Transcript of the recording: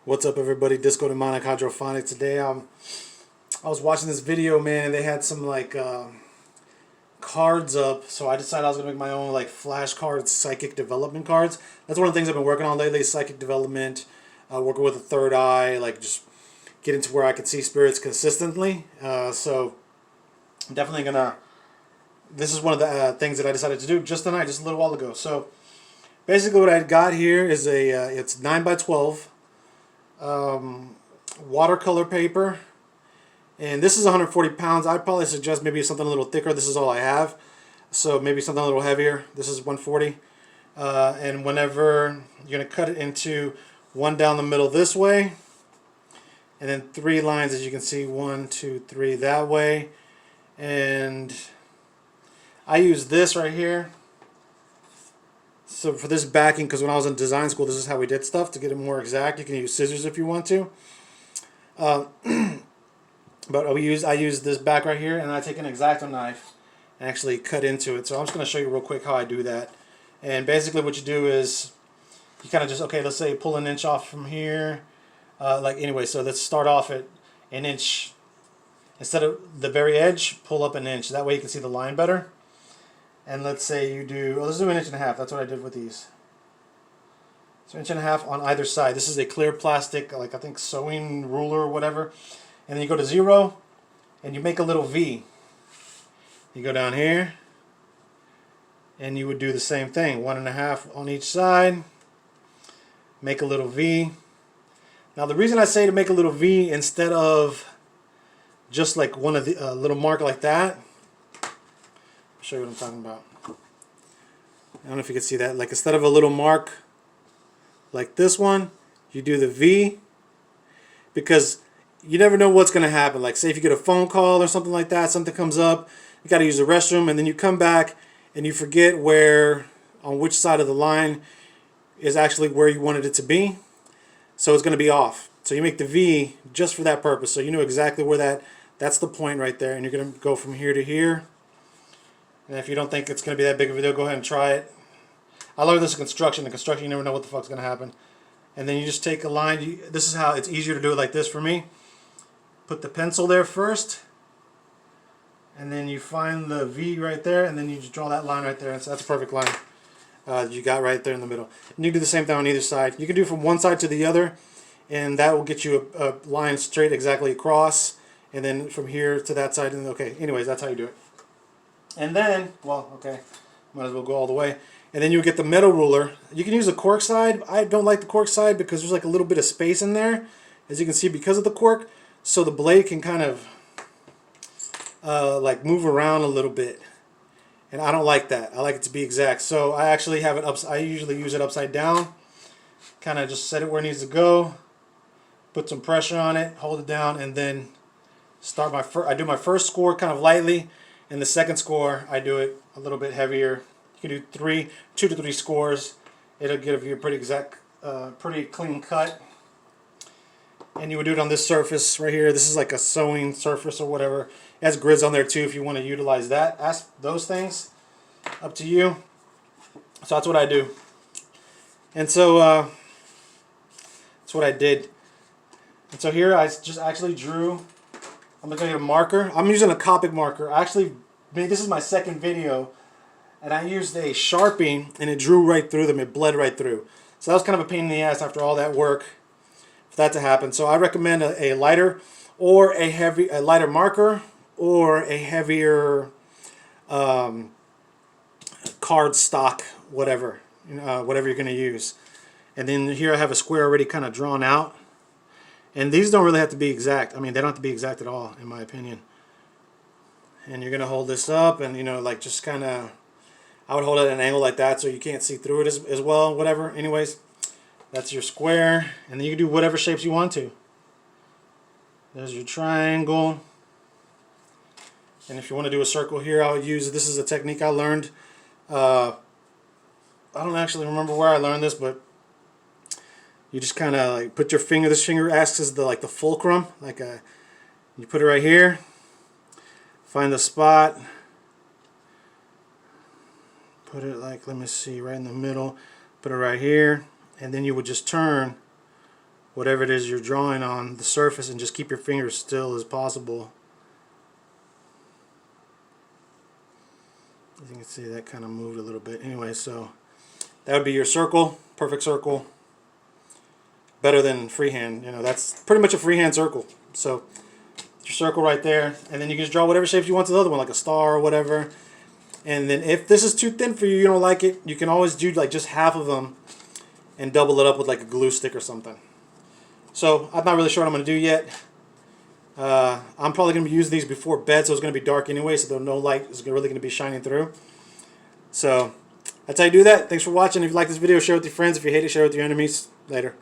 What's up, everybody? Disco Demonic Hydrophonic. Today, I was watching this video, man, and they had some cards up. So I decided I was gonna make my own flashcards, psychic development cards. That's one of the things I've been working on lately: psychic development, working with a third eye, just getting to where I can see spirits consistently. So I'm definitely gonna. This is one of the things that I decided to do just tonight, just a little while ago. So basically, what I got here is it's 9 by 12. Watercolor paper, and this is 140 pounds. I'd probably suggest maybe something a little thicker. This is all I have, so maybe something a little heavier. This is 140, and whenever you're going to cut it into one down the middle this way, and then 3 lines, as you can see, 1, 2, 3 that way. And I use this right here. So for this backing, because when I was in design school, this is how we did stuff to get it more exact. You can use scissors if you want to. But I use this back right here, and I take an X-Acto knife and actually cut into it. So I'm just going to show you real quick how I do that. And basically what you do is you kind of just, okay, let's say pull an inch off from here. Anyway, so let's start off at an inch. Instead of the very edge, pull up an inch. That way you can see the line better. And let's say you do, let's do 1.5 inches. That's what I did with these. So 1.5 inches on either side. This is a clear plastic, I think sewing ruler or whatever. And then you go to 0, and you make a little V. You go down here, and you would do the same thing. 1.5 on each side. Make a little V. Now the reason I say to make a little V instead of just like one of the little mark like that, show you what I'm talking about. I don't know if you can see that. Like instead of a little mark like this one, you do the V, because you never know what's going to happen. Like say if you get a phone call or something like that, something comes up, you got to use the restroom, and then you come back and you forget on which side of the line is actually where you wanted it to be. So it's going to be off. So you make the V just for that purpose. So you know exactly where that's the point right there, and you're going to go from here to here. And if you don't think it's going to be that big of a deal, go ahead and try it. I learned this in construction. In construction, you never know what the fuck's going to happen. And then you just take a line. This is how it's easier to do it like this for me. Put the pencil there first. And then you find the V right there. And then you just draw that line right there. And so that's a perfect line you got right there in the middle. And you do the same thing on either side. You can do from one side to the other. And that will get you a line straight exactly across. And then from here to that side. And okay, anyways, that's how you do it. And then, well, okay, might as well go all the way. And then you get the metal ruler. You can use a cork side. I don't like the cork side because there's like a little bit of space in there, as you can see, because of the cork. So the blade can kind of move around a little bit. And I don't like that. I like it to be exact. So I actually have it I usually use it upside down. Kind of just set it where it needs to go. Put some pressure on it. Hold it down, and then start I do my first score kind of lightly. In the second score, I do it a little bit heavier. You can do 2 to 3 scores. It'll give you a pretty clean cut. And you would do it on this surface right here. This is like a sewing surface or whatever. It has grids on there too if you want to utilize that. Ask those things. Up to you. So that's what I do. And so that's what I did. And so here I just actually drew. I'm going to get a marker. I'm using a Copic marker. This is my second video, and I used a Sharpie, and it drew right through them. It bled right through. So that was kind of a pain in the ass after all that work for that to happen. So I recommend a lighter or a lighter marker or a heavier card stock, whatever you're going to use. And then here I have a square already kind of drawn out. And these don't really have to be exact. I mean, they don't have to be exact at all, in my opinion. And you're going to hold this up and, just kind of, I would hold it at an angle like that so you can't see through it as well, whatever. Anyways, that's your square. And then you can do whatever shapes you want to. There's your triangle. And if you want to do a circle here, I would use, this is a technique I learned. I don't actually remember where I learned this, but you just kind of put your finger, this finger acts as the fulcrum, you put it right here, find the spot, put it let me see, right in the middle, put it right here, and then you would just turn whatever it is you're drawing on the surface and just keep your fingers still as possible. As you can see, that kind of moved a little bit. Anyway, so that would be your circle, perfect circle. Better than freehand. You know, that's pretty much a freehand circle. So your circle right there, and then you can just draw whatever shapes you want to the other one, like a star or whatever. And then if this is too thin for you, you don't like it, you can always do like just half of them and double it up with like a glue stick or something. So I'm not really sure what I'm going to do yet. I'm probably going to be using these before bed, so it's going to be dark anyway, so no light is really going to be shining through. So that's how you do that. Thanks for watching. If you like this video, share it with your friends. If you hate it, share it with your enemies. Later.